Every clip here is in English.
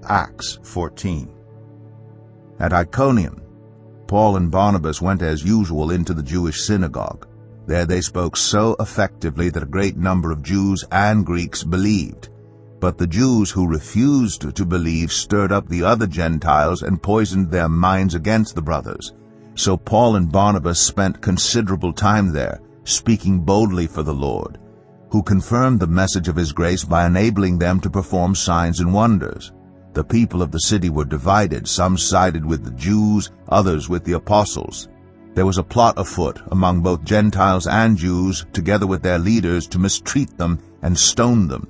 Acts 14. At Iconium, Paul and Barnabas went as usual into the Jewish synagogue. There they spoke so effectively that a great number of Jews and Greeks believed. But the Jews who refused to believe stirred up the other Gentiles and poisoned their minds against the brothers. So Paul and Barnabas spent considerable time there, speaking boldly for the Lord, who confirmed the message of his grace by enabling them to perform signs and wonders. The people of the city were divided. Some sided with the Jews, others with the apostles. There was a plot afoot among both Gentiles and Jews, together with their leaders, to mistreat them and stone them.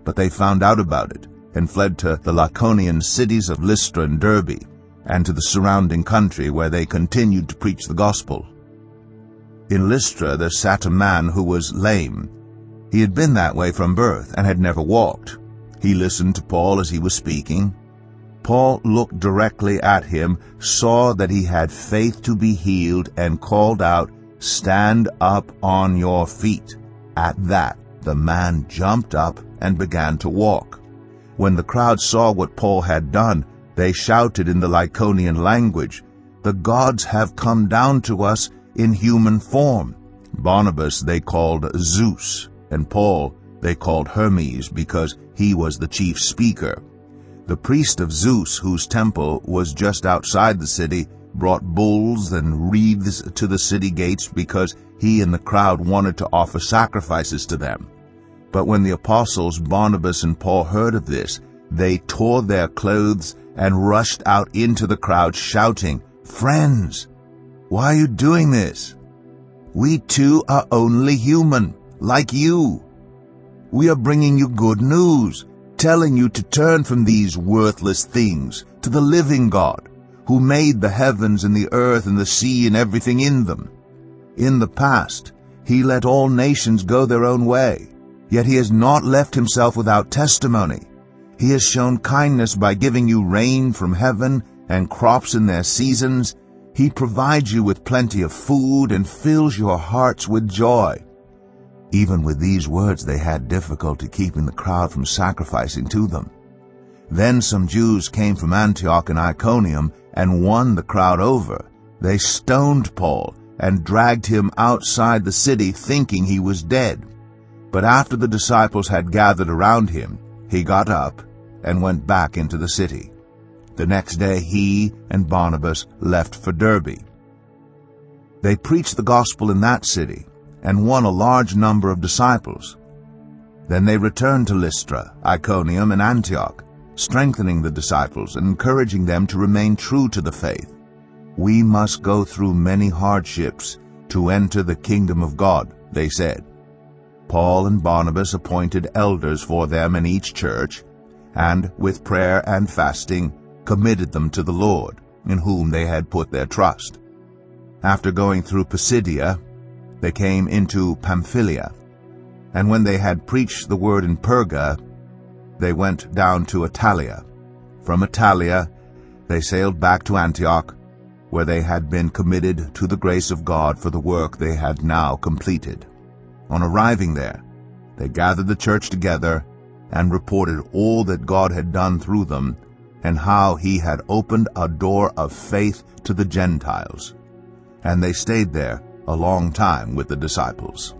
But they found out about it and fled to the Lycaonian cities of Lystra and Derbe, and to the surrounding country, where they continued to preach the gospel. In Lystra there sat a man who was lame. He had been that way from birth and had never walked. He listened to Paul as he was speaking. Paul looked directly at him, saw that he had faith to be healed, and called out, "Stand up on your feet." At that, the man jumped up and began to walk. When the crowd saw what Paul had done, they shouted in the Lycaonian language, "The gods have come down to us in human form." Barnabas they called Zeus, and Paul they called Hermes, because he was the chief speaker. The priest of Zeus, whose temple was just outside the city, brought bulls and wreaths to the city gates because he and the crowd wanted to offer sacrifices to them. But when the apostles Barnabas and Paul heard of this, they tore their clothes and rushed out into the crowd, shouting, "Friends, why are you doing this? We too are only human, like you. We are bringing you good news, telling you to turn from these worthless things to the living God, who made the heavens and the earth and the sea and everything in them. In the past, he let all nations go their own way, yet he has not left himself without testimony. He has shown kindness by giving you rain from heaven and crops in their seasons. He provides you with plenty of food and fills your hearts with joy." Even with these words they had difficulty keeping the crowd from sacrificing to them. Then some Jews came from Antioch and Iconium and won the crowd over. They stoned Paul and dragged him outside the city, thinking he was dead. But after the disciples had gathered around him, he got up and went back into the city. The next day he and Barnabas left for Derbe. They preached the gospel in that city and won a large number of disciples. Then they returned to Lystra, Iconium, and Antioch, strengthening the disciples and encouraging them to remain true to the faith. "We must go through many hardships to enter the kingdom of God," they said. Paul and Barnabas appointed elders for them in each church, and with prayer and fasting committed them to the Lord, in whom they had put their trust. After going through Pisidia, they came into Pamphylia, and when they had preached the word in Perga, they went down to Attalia. From Attalia they sailed back to Antioch, where they had been committed to the grace of God for the work they had now completed. On arriving there, they gathered the church together and reported all that God had done through them, and how he had opened a door of faith to the Gentiles. And they stayed there a long time with the disciples.